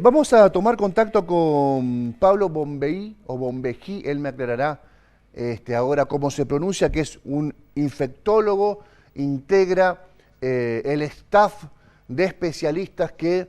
Vamos a tomar contacto con Pablo Bombeí o Bombejí, él me aclarará ahora cómo se pronuncia, que es un infectólogo, integra el staff de especialistas que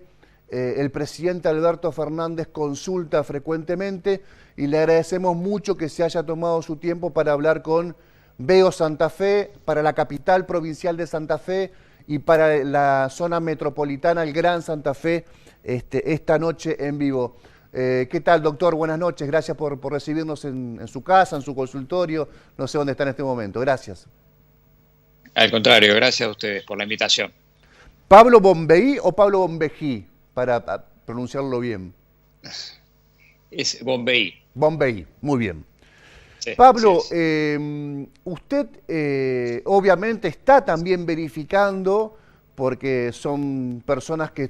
el presidente Alberto Fernández consulta frecuentemente, y le agradecemos mucho que se haya tomado su tiempo para hablar con Veo Santa Fe, para la capital provincial de Santa Fe y para la zona metropolitana, el Gran Santa Fe, esta noche en vivo. ¿Qué tal, doctor? Buenas noches. Gracias por recibirnos en su casa, en su consultorio. No sé dónde está en este momento. Gracias. Al contrario, gracias a ustedes por la invitación. ¿Pablo Bombeí o Pablo Bombejí, para pronunciarlo bien? Es Bombeí. Bombeí, muy bien. Sí, Pablo, sí. usted obviamente está también verificando, porque son personas que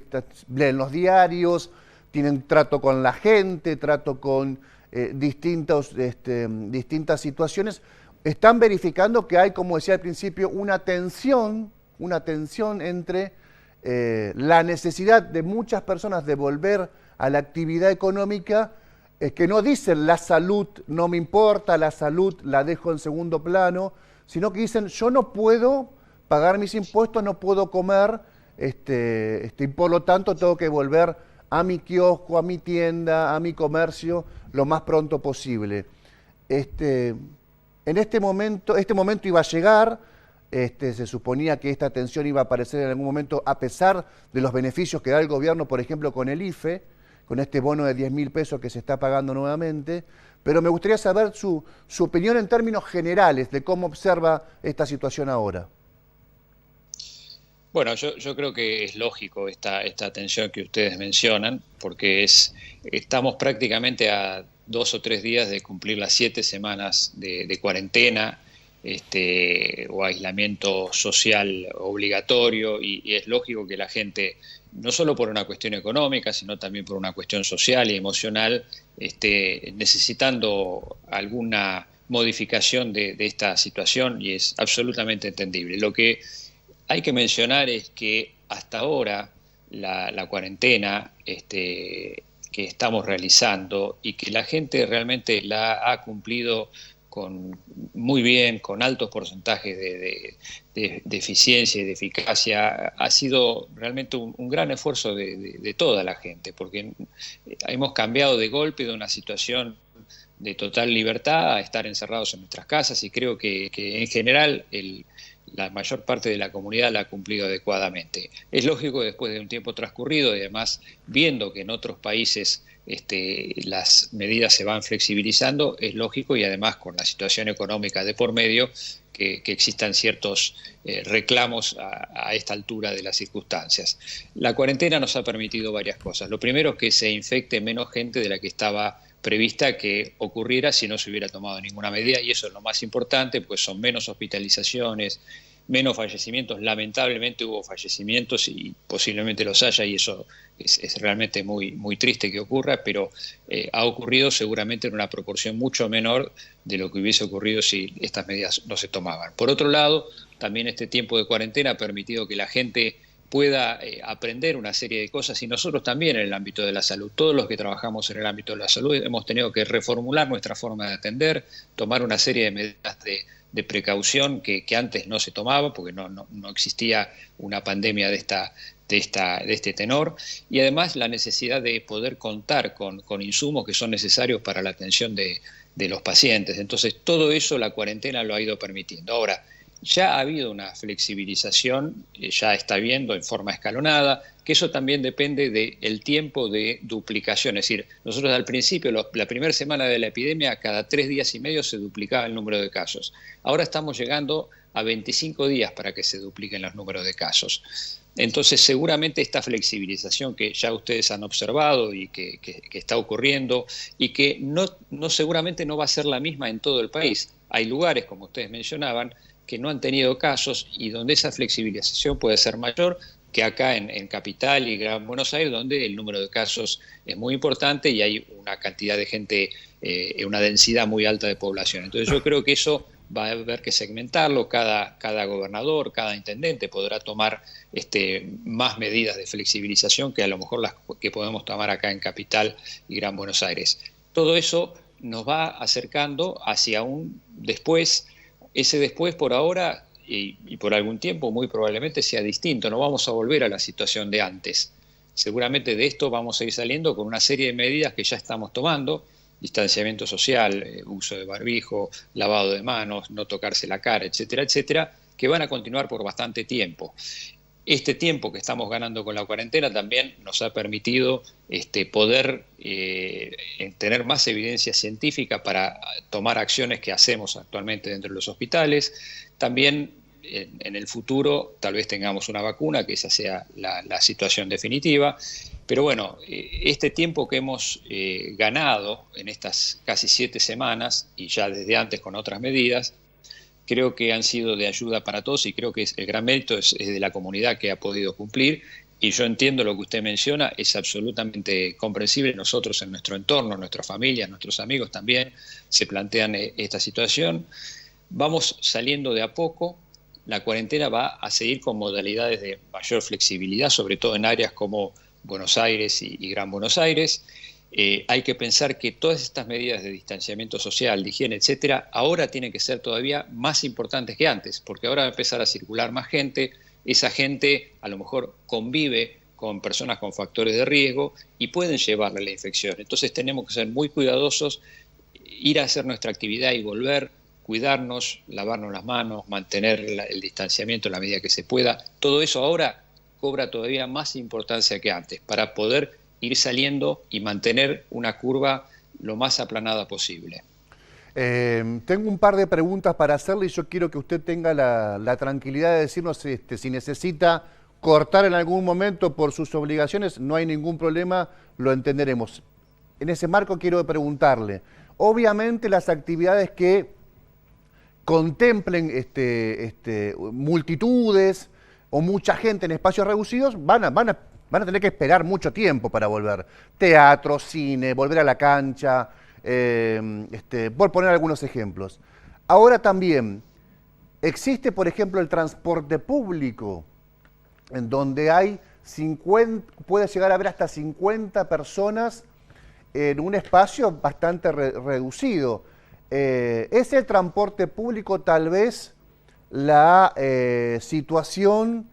leen los diarios, tienen trato con la gente, trato con distintas situaciones. Están verificando que hay, como decía al principio, una tensión entre la necesidad de muchas personas de volver a la actividad económica, que no dicen la salud no me importa, la salud la dejo en segundo plano, sino que dicen yo no puedo pagar mis impuestos, no puedo comer, y por lo tanto tengo que volver a mi kiosco, a mi tienda, a mi comercio lo más pronto posible. Este momento iba a llegar. Se suponía que esta tensión iba a aparecer en algún momento, a pesar de los beneficios que da el gobierno, por ejemplo, con el IFE, con este bono de 10.000 pesos que se está pagando nuevamente. Pero me gustaría saber su opinión en términos generales de cómo observa esta situación ahora. Bueno, yo creo que es lógico esta tensión que ustedes mencionan, porque estamos prácticamente a 2 o 3 días de cumplir las 7 semanas de cuarentena, o aislamiento social obligatorio, y es lógico que la gente, no solo por una cuestión económica, sino también por una cuestión social y emocional, esté necesitando alguna modificación de esta situación, y es absolutamente entendible. Lo que hay que mencionar es que hasta ahora la cuarentena que estamos realizando, y que la gente realmente la ha cumplido muy bien, con altos porcentajes de eficiencia y de eficacia, ha sido realmente un gran esfuerzo de toda la gente, porque hemos cambiado de golpe de una situación de total libertad a estar encerrados en nuestras casas, y creo que en general la mayor parte de la comunidad la ha cumplido adecuadamente. Es lógico que después de un tiempo transcurrido, y además viendo que en otros países las medidas se van flexibilizando, es lógico, y además con la situación económica de por medio, que existan ciertos reclamos a esta altura de las circunstancias. La cuarentena nos ha permitido varias cosas. Lo primero es que se infecte menos gente de la que estaba prevista que ocurriera si no se hubiera tomado ninguna medida, y eso es lo más importante, pues son menos hospitalizaciones, menos fallecimientos. Lamentablemente hubo fallecimientos, y posiblemente los haya, y eso es realmente muy, muy triste que ocurra, pero ha ocurrido seguramente en una proporción mucho menor de lo que hubiese ocurrido si estas medidas no se tomaban. Por otro lado, también este tiempo de cuarentena ha permitido que la gente pueda aprender una serie de cosas, y nosotros también en el ámbito de la salud. Todos los que trabajamos en el ámbito de la salud hemos tenido que reformular nuestra forma de atender, tomar una serie de medidas de precaución que antes no se tomaba, porque no existía una pandemia de este tenor, y además la necesidad de poder contar con insumos que son necesarios para la atención de los pacientes. Entonces, todo eso la cuarentena lo ha ido permitiendo. Ahora, ya ha habido una flexibilización, ya está viendo en forma escalonada, que eso también depende del tiempo de duplicación. Es decir, nosotros al principio, la primera semana de la epidemia, cada 3 días y medio se duplicaba el número de casos. Ahora estamos llegando a 25 días para que se dupliquen los números de casos. Entonces, seguramente esta flexibilización que ya ustedes han observado y que está ocurriendo, y que seguramente no va a ser la misma en todo el país. Hay lugares, como ustedes mencionaban, que no han tenido casos, y donde esa flexibilización puede ser mayor que acá en Capital y Gran Buenos Aires, donde el número de casos es muy importante y hay una cantidad de gente, una densidad muy alta de población. Entonces yo creo que eso va a haber que segmentarlo, cada gobernador, cada intendente podrá tomar más medidas de flexibilización que a lo mejor las que podemos tomar acá en Capital y Gran Buenos Aires. Todo eso nos va acercando hacia un después. Ese después por ahora y por algún tiempo muy probablemente sea distinto, no vamos a volver a la situación de antes. Seguramente de esto vamos a ir saliendo con una serie de medidas que ya estamos tomando: distanciamiento social, uso de barbijo, lavado de manos, no tocarse la cara, etcétera, etcétera, que van a continuar por bastante tiempo. Este tiempo que estamos ganando con la cuarentena también nos ha permitido poder tener más evidencia científica para tomar acciones que hacemos actualmente dentro de los hospitales. También en el futuro tal vez tengamos una vacuna, que esa sea la situación definitiva. Pero bueno, este tiempo que hemos ganado en estas casi 7 semanas, y ya desde antes con otras medidas, creo que han sido de ayuda para todos, y creo que el gran mérito es de la comunidad que ha podido cumplir. Y yo entiendo lo que usted menciona, es absolutamente comprensible. Nosotros en nuestro entorno, nuestras familias, nuestros amigos también se plantean esta situación. Vamos saliendo de a poco. La cuarentena va a seguir con modalidades de mayor flexibilidad, sobre todo en áreas como Buenos Aires y Gran Buenos Aires. Hay que pensar que todas estas medidas de distanciamiento social, de higiene, etcétera, ahora tienen que ser todavía más importantes que antes, porque ahora va a empezar a circular más gente. Esa gente a lo mejor convive con personas con factores de riesgo y pueden llevarle la infección. Entonces tenemos que ser muy cuidadosos, ir a hacer nuestra actividad y volver, cuidarnos, lavarnos las manos, mantener el distanciamiento en la medida que se pueda. Todo eso ahora cobra todavía más importancia que antes para poder ir saliendo y mantener una curva lo más aplanada posible. Tengo un par de preguntas para hacerle y yo quiero que usted tenga la tranquilidad de decirnos si necesita cortar en algún momento por sus obligaciones. No hay ningún problema, lo entenderemos. En ese marco quiero preguntarle, obviamente las actividades que contemplen multitudes o mucha gente en espacios reducidos van a tener que esperar mucho tiempo para volver. Teatro, cine, volver a la cancha, por poner algunos ejemplos. Ahora también existe, por ejemplo, el transporte público, en donde hay puede llegar a haber hasta 50 personas en un espacio bastante reducido. ¿Es el transporte público tal vez la situación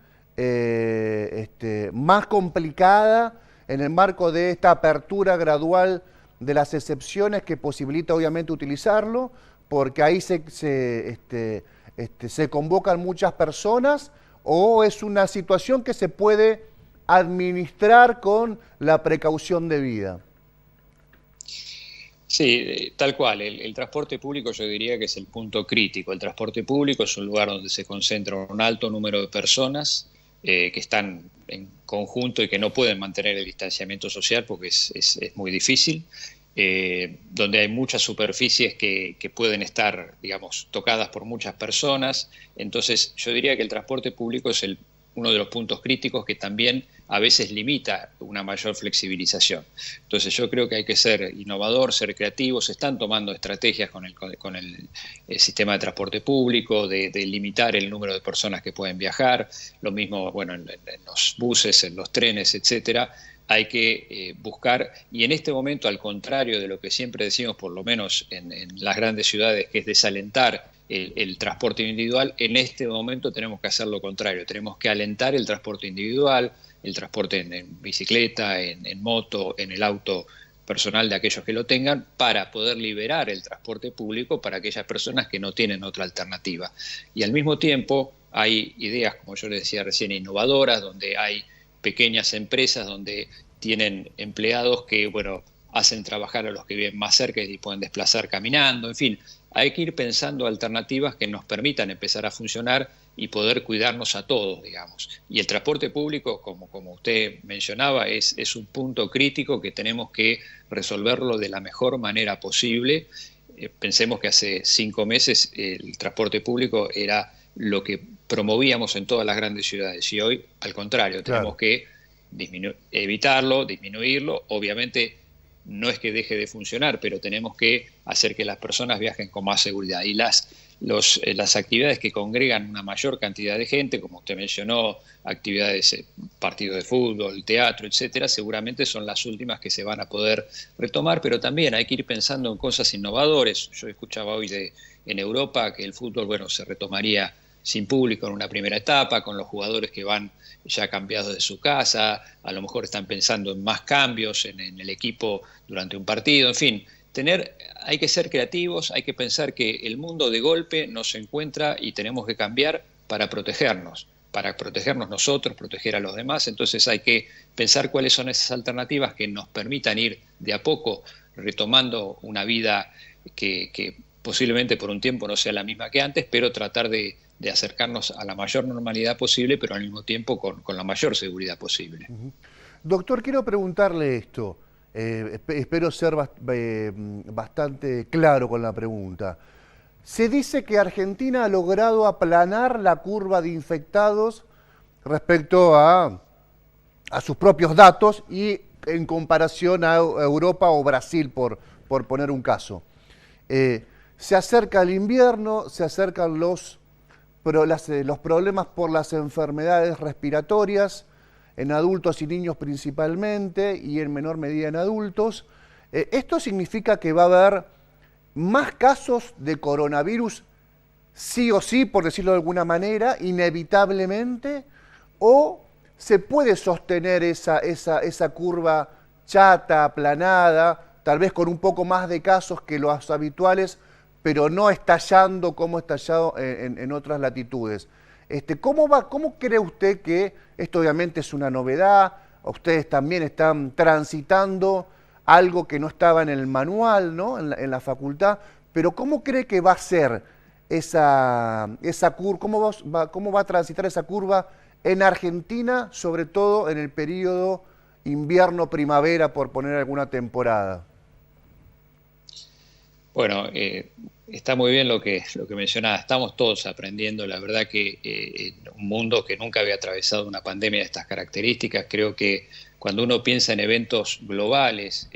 más complicada en el marco de esta apertura gradual de las excepciones que posibilita obviamente utilizarlo, porque ahí se convocan muchas personas, o es una situación que se puede administrar con la precaución debida? Sí, tal cual. El transporte público yo diría que es el punto crítico. El transporte público es un lugar donde se concentra un alto número de personas que están en conjunto y que no pueden mantener el distanciamiento social porque es muy difícil, donde hay muchas superficies que pueden estar, digamos, tocadas por muchas personas. Entonces yo diría que el transporte público es uno de los puntos críticos que también a veces limita una mayor flexibilización. Entonces yo creo que hay que ser innovador, ser creativo. Se están tomando estrategias con el sistema de transporte público, de limitar el número de personas que pueden viajar. Lo mismo, bueno, en los buses, en los trenes, etcétera. Hay que buscar, y en este momento, al contrario de lo que siempre decimos, por lo menos en las grandes ciudades, que es desalentar el transporte individual, en este momento tenemos que hacer lo contrario. Tenemos que alentar el transporte individual, el transporte en bicicleta, en moto, en el auto personal de aquellos que lo tengan, para poder liberar el transporte público para aquellas personas que no tienen otra alternativa. Y al mismo tiempo hay ideas, como yo les decía recién, innovadoras, donde hay pequeñas empresas donde tienen empleados que, bueno, hacen trabajar a los que viven más cerca y pueden desplazar caminando. En fin, hay que ir pensando alternativas que nos permitan empezar a funcionar y poder cuidarnos a todos, digamos. Y el transporte público, como usted mencionaba, es un punto crítico que tenemos que resolverlo de la mejor manera posible. Pensemos que hace 5 meses el transporte público era lo que promovíamos en todas las grandes ciudades, y hoy, al contrario, tenemos que evitarlo, disminuirlo. Obviamente no es que deje de funcionar, pero tenemos que hacer que las personas viajen con más seguridad. Y las las actividades que congregan una mayor cantidad de gente, como usted mencionó, actividades, partidos de fútbol, teatro, etcétera, seguramente son las últimas que se van a poder retomar, pero también hay que ir pensando en cosas innovadoras. Yo escuchaba hoy en Europa que el fútbol, bueno, se retomaría sin público en una primera etapa, con los jugadores que van ya cambiados de su casa, a lo mejor están pensando en más cambios en el equipo durante un partido, en fin. Hay que ser creativos, hay que pensar que el mundo de golpe nos encuentra y tenemos que cambiar para protegernos nosotros, proteger a los demás. Entonces hay que pensar cuáles son esas alternativas que nos permitan ir de a poco retomando una vida que posiblemente por un tiempo no sea la misma que antes, pero tratar de acercarnos a la mayor normalidad posible, pero al mismo tiempo con la mayor seguridad posible. Doctor, quiero preguntarle esto. Espero ser bastante claro con la pregunta. Se dice que Argentina ha logrado aplanar la curva de infectados respecto a sus propios datos y en comparación a Europa o Brasil, por poner un caso. Se acerca el invierno, se acercan los problemas por las enfermedades respiratorias, en adultos y niños principalmente, y en menor medida en adultos. ¿Esto significa que va a haber más casos de coronavirus sí o sí, por decirlo de alguna manera, inevitablemente? ¿O se puede sostener esa curva chata, aplanada, tal vez con un poco más de casos que los habituales, pero no estallando como estallado en otras latitudes? ¿Cómo cree usted que, esto obviamente es una novedad, ustedes también están transitando algo que no estaba en el manual, ¿no?, en la facultad, pero cómo cree que va a ser esa curva, cómo va a transitar esa curva en Argentina, sobre todo en el periodo invierno-primavera, por poner alguna temporada? Bueno, está muy bien lo que mencionaba. Estamos todos aprendiendo. La verdad que en un mundo que nunca había atravesado una pandemia de estas características, creo que cuando uno piensa en eventos globales,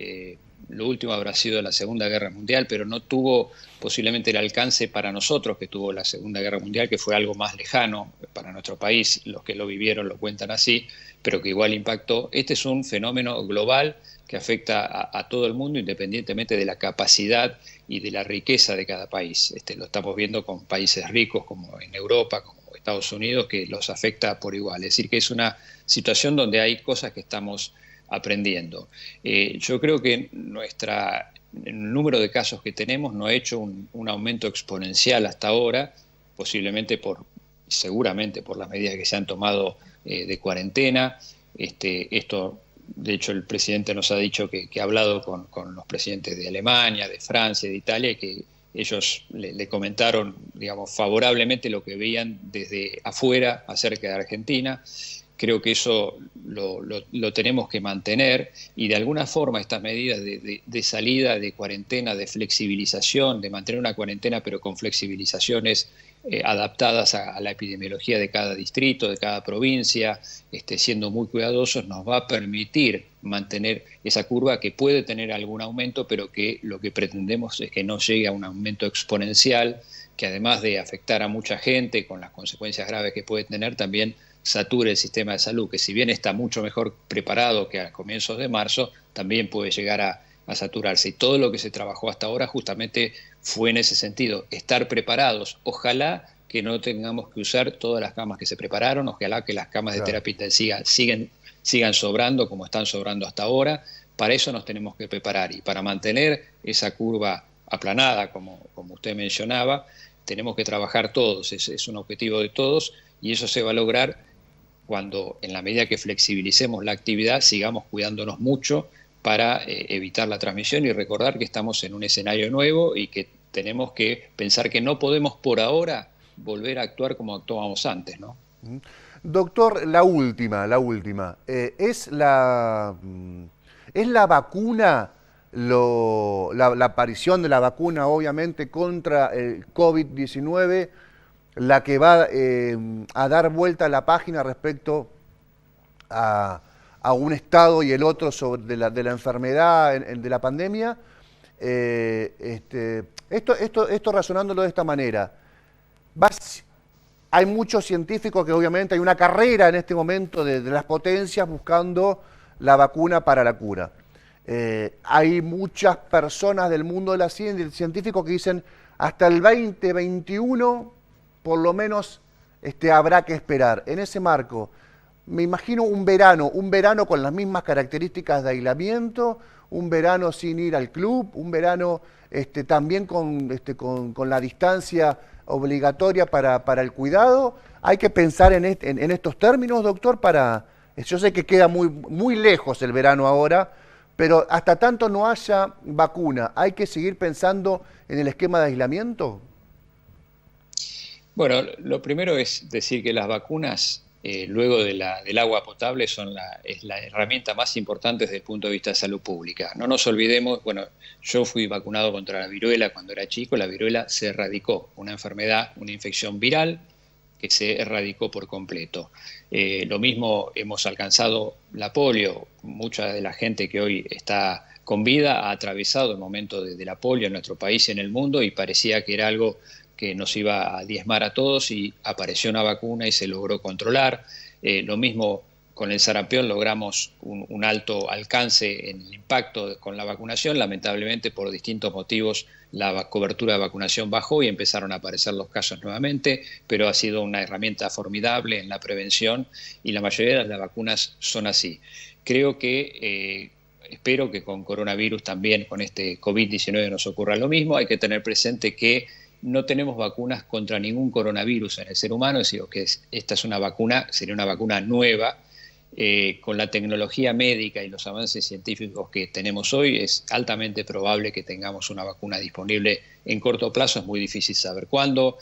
lo último habrá sido la Segunda Guerra Mundial, pero no tuvo posiblemente el alcance para nosotros que tuvo la Segunda Guerra Mundial, que fue algo más lejano para nuestro país. Los que lo vivieron lo cuentan así, pero que igual impactó. Este es un fenómeno global que afecta a todo el mundo, independientemente de la capacidad y de la riqueza de cada país. Lo estamos viendo con países ricos como en Europa, como Estados Unidos, que los afecta por igual. Es decir, que es una situación donde hay cosas que estamos aprendiendo. Yo creo que el número de casos que tenemos no ha hecho un aumento exponencial hasta ahora, posiblemente seguramente por las medidas que se han tomado de cuarentena. Esto, de hecho, el presidente nos ha dicho que ha hablado con los presidentes de Alemania, de Francia, de Italia, y que ellos le comentaron, digamos, favorablemente lo que veían desde afuera acerca de Argentina. Creo que eso lo tenemos que mantener, y de alguna forma estas medidas de salida, de cuarentena, de flexibilización, de mantener una cuarentena pero con flexibilizaciones adaptadas a la epidemiología de cada distrito, de cada provincia, siendo muy cuidadosos, nos va a permitir mantener esa curva que puede tener algún aumento, pero que lo que pretendemos es que no llegue a un aumento exponencial, que además de afectar a mucha gente con las consecuencias graves que puede tener, también sature el sistema de salud, que si bien está mucho mejor preparado que a comienzos de marzo, también puede llegar a saturarse. Y todo lo que se trabajó hasta ahora justamente fue en ese sentido, estar preparados. Ojalá que no tengamos que usar todas las camas que se prepararon, ojalá que las camas de terapia intensiva sigan sobrando como están sobrando hasta ahora. Para eso nos tenemos que preparar, y para mantener esa curva aplanada, como usted mencionaba, tenemos que trabajar todos, es un objetivo de todos, y eso se va a lograr cuando, en la medida que flexibilicemos la actividad, sigamos cuidándonos mucho para evitar la transmisión, y recordar que estamos en un escenario nuevo y que tenemos que pensar que no podemos por ahora volver a actuar como actuábamos antes, ¿no? Doctor, la última. ¿Es la vacuna, la aparición de la vacuna, obviamente, contra el COVID-19, la que va a dar vuelta a la página respecto a un estado y el otro de la enfermedad, de la pandemia? Esto razonándolo de esta manera, vas, hay muchos científicos que obviamente hay una carrera en este momento de las potencias buscando la vacuna para la cura. Hay muchas personas del mundo de la ciencia, científicos que dicen hasta el 2021 por lo menos habrá que esperar. En ese marco, me imagino un verano con las mismas características de aislamiento, un verano sin ir al club, un verano también con la distancia obligatoria para el cuidado. Hay que pensar en estos términos, doctor, para... Yo sé que queda muy lejos el verano ahora, pero hasta tanto no haya vacuna, ¿hay que seguir pensando en el esquema de aislamiento? Bueno, lo primero es decir que las vacunas, luego del agua potable, es la herramienta más importante desde el punto de vista de salud pública. No nos olvidemos, bueno, yo fui vacunado contra la viruela cuando era chico, la viruela se erradicó, una enfermedad, una infección viral que se erradicó por completo. Lo mismo hemos alcanzado la polio, mucha de la gente que hoy está con vida ha atravesado el momento de la polio en nuestro país y en el mundo y parecía que era algo que nos iba a diezmar a todos y apareció una vacuna y se logró controlar. Lo mismo con el sarampión, logramos un alto alcance en el impacto con la vacunación. Lamentablemente, por distintos motivos, la cobertura de vacunación bajó y empezaron a aparecer los casos nuevamente, pero ha sido una herramienta formidable en la prevención y la mayoría de las vacunas son así. Creo que... espero que con coronavirus también, con este COVID-19 nos ocurra lo mismo. Hay que tener presente que no tenemos vacunas contra ningún coronavirus en el ser humano, es decir, que esta es una vacuna, sería una vacuna nueva. Con la tecnología médica y los avances científicos que tenemos hoy, es altamente probable que tengamos una vacuna disponible en corto plazo, es muy difícil saber cuándo.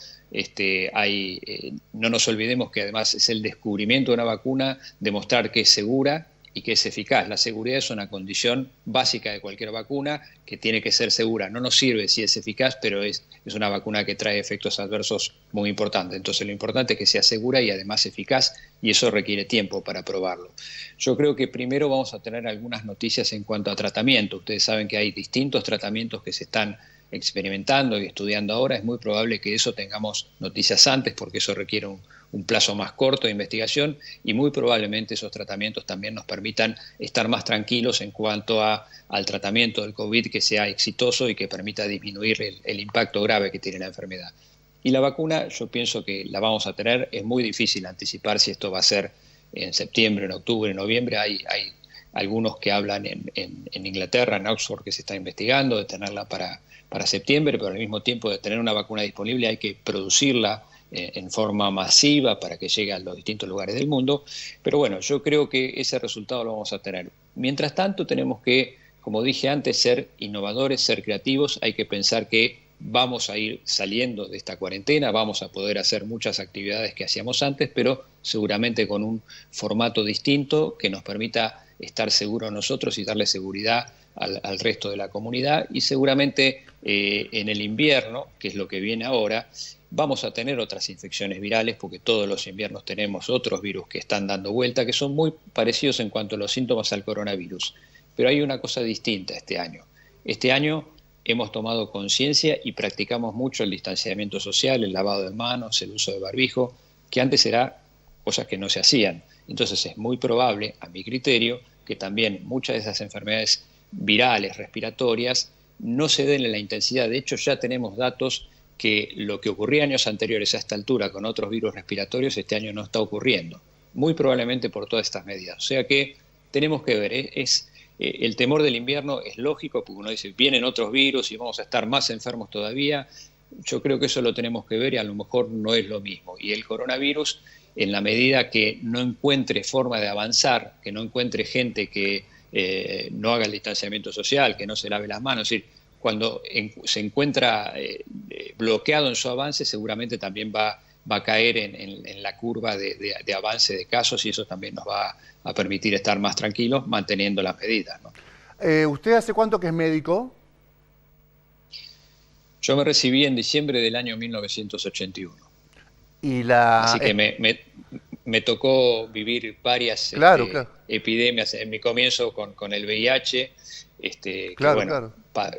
No nos olvidemos que además es el descubrimiento de una vacuna, demostrar que es segura y que es eficaz. La seguridad es una condición básica de cualquier vacuna que tiene que ser segura. No nos sirve si es eficaz, pero es una vacuna que trae efectos adversos muy importantes. Entonces lo importante es que sea segura y además eficaz, y eso requiere tiempo para probarlo. Yo creo que primero vamos a tener algunas noticias en cuanto a tratamiento. Ustedes saben que hay distintos tratamientos que se están experimentando y estudiando ahora. Es muy probable que eso tengamos noticias antes, porque eso requiere un plazo más corto de investigación, y muy probablemente esos tratamientos también nos permitan estar más tranquilos en cuanto al tratamiento del COVID, que sea exitoso y que permita disminuir el impacto grave que tiene la enfermedad. Y la vacuna, yo pienso que la vamos a tener. Es muy difícil anticipar si esto va a ser en septiembre, en octubre, en noviembre. Hay algunos que hablan en Inglaterra, en Oxford, que se está investigando de tenerla para septiembre, pero al mismo tiempo de tener una vacuna disponible hay que producirla en forma masiva para que llegue a los distintos lugares del mundo. Pero bueno, yo creo que ese resultado lo vamos a tener. Mientras tanto, tenemos que, como dije antes, ser innovadores, ser creativos. Hay que pensar que vamos a ir saliendo de esta cuarentena, vamos a poder hacer muchas actividades que hacíamos antes, pero seguramente con un formato distinto que nos permita estar seguros nosotros y darle seguridad al resto de la comunidad. Y seguramente en el invierno, que es lo que viene ahora, vamos a tener otras infecciones virales, porque todos los inviernos tenemos otros virus que están dando vuelta, que son muy parecidos en cuanto a los síntomas al coronavirus. Pero hay una cosa distinta este año. Este año hemos tomado conciencia y practicamos mucho el distanciamiento social, el lavado de manos, el uso de barbijo, que antes eran cosas que no se hacían. Entonces es muy probable, a mi criterio, que también muchas de esas enfermedades virales, respiratorias, no se den en la intensidad. De hecho, ya tenemos datos que lo que ocurría años anteriores a esta altura con otros virus respiratorios, este año no está ocurriendo, muy probablemente por todas estas medidas. O sea que tenemos que ver, el temor del invierno es lógico, porque uno dice, vienen otros virus y vamos a estar más enfermos todavía. Yo creo que eso lo tenemos que ver y a lo mejor no es lo mismo. Y el coronavirus, en la medida que no encuentre forma de avanzar, que no encuentre gente que no haga el distanciamiento social, que no se lave las manos, es decir, cuando se encuentra bloqueado en su avance, seguramente también va a caer en la curva de avance de casos, y eso también nos va a permitir estar más tranquilos manteniendo las medidas, ¿no? ¿Usted hace cuánto que es médico? Yo me recibí en diciembre del año 1981. Y Así que me me tocó vivir varias Claro, claro, epidemias en mi comienzo con el VIH, que claro, bueno, claro.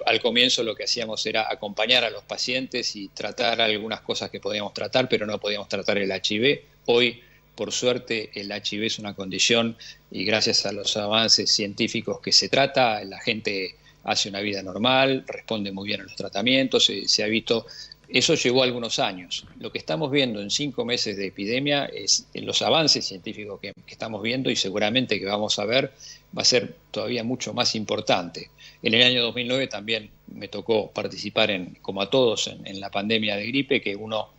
al comienzo lo que hacíamos era acompañar a los pacientes y tratar algunas cosas que podíamos tratar, pero no podíamos tratar el HIV. Hoy, por suerte, el HIV es una condición y gracias a los avances científicos que se trata, la gente hace una vida normal, responde muy bien a los tratamientos, se ha visto. Eso llevó algunos años. Lo que estamos viendo en 5 meses de epidemia es los avances científicos que estamos viendo y seguramente que vamos a ver va a ser todavía mucho más importante. En el año 2009 también me tocó participar, como a todos, en la pandemia de gripe, que uno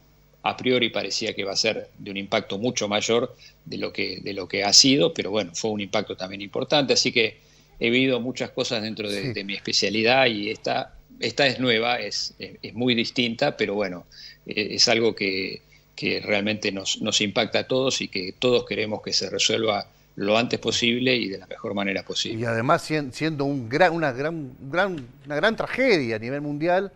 a priori parecía que va a ser de un impacto mucho mayor de lo que ha sido, pero bueno, fue un impacto también importante, así que he vivido muchas cosas dentro Sí. de mi especialidad y esta es nueva, es muy distinta, pero bueno, es algo que realmente nos impacta a todos y que todos queremos que se resuelva lo antes posible y de la mejor manera Y posible. además siendo una gran tragedia a nivel mundial,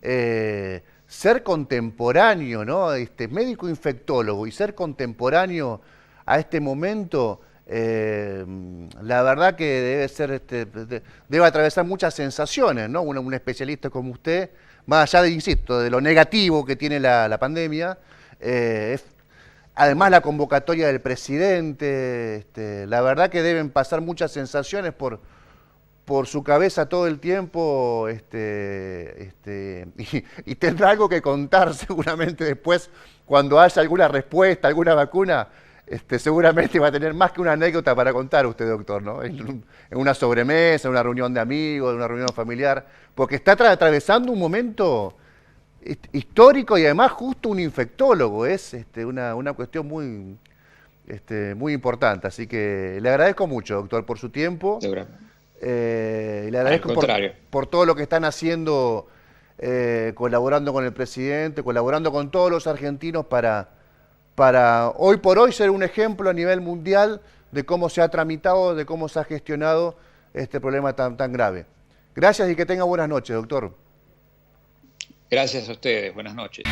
ser contemporáneo, ¿no? Médico infectólogo y ser contemporáneo a este momento, la verdad que debe ser, debe atravesar muchas sensaciones, ¿no? Un especialista como usted, más allá de, insisto, de lo negativo que tiene la pandemia, es además la convocatoria del presidente, la verdad que deben pasar muchas sensaciones por su cabeza todo el tiempo, y tendrá algo que contar seguramente después cuando haya alguna respuesta, alguna vacuna, seguramente va a tener más que una anécdota para contar usted, doctor, ¿no? En una sobremesa, en una reunión de amigos, en una reunión familiar, porque está atravesando un momento histórico y además justo un infectólogo, es una cuestión muy importante. Así que le agradezco mucho, doctor, por su tiempo, Seguramente. y le Al agradezco contrario. por todo lo que están haciendo, colaborando con el presidente, colaborando con todos los argentinos para hoy por hoy ser un ejemplo a nivel mundial de cómo se ha tramitado, de cómo se ha gestionado este problema tan grave. Gracias y que tenga buenas noches, doctor. Gracias a ustedes. Buenas noches.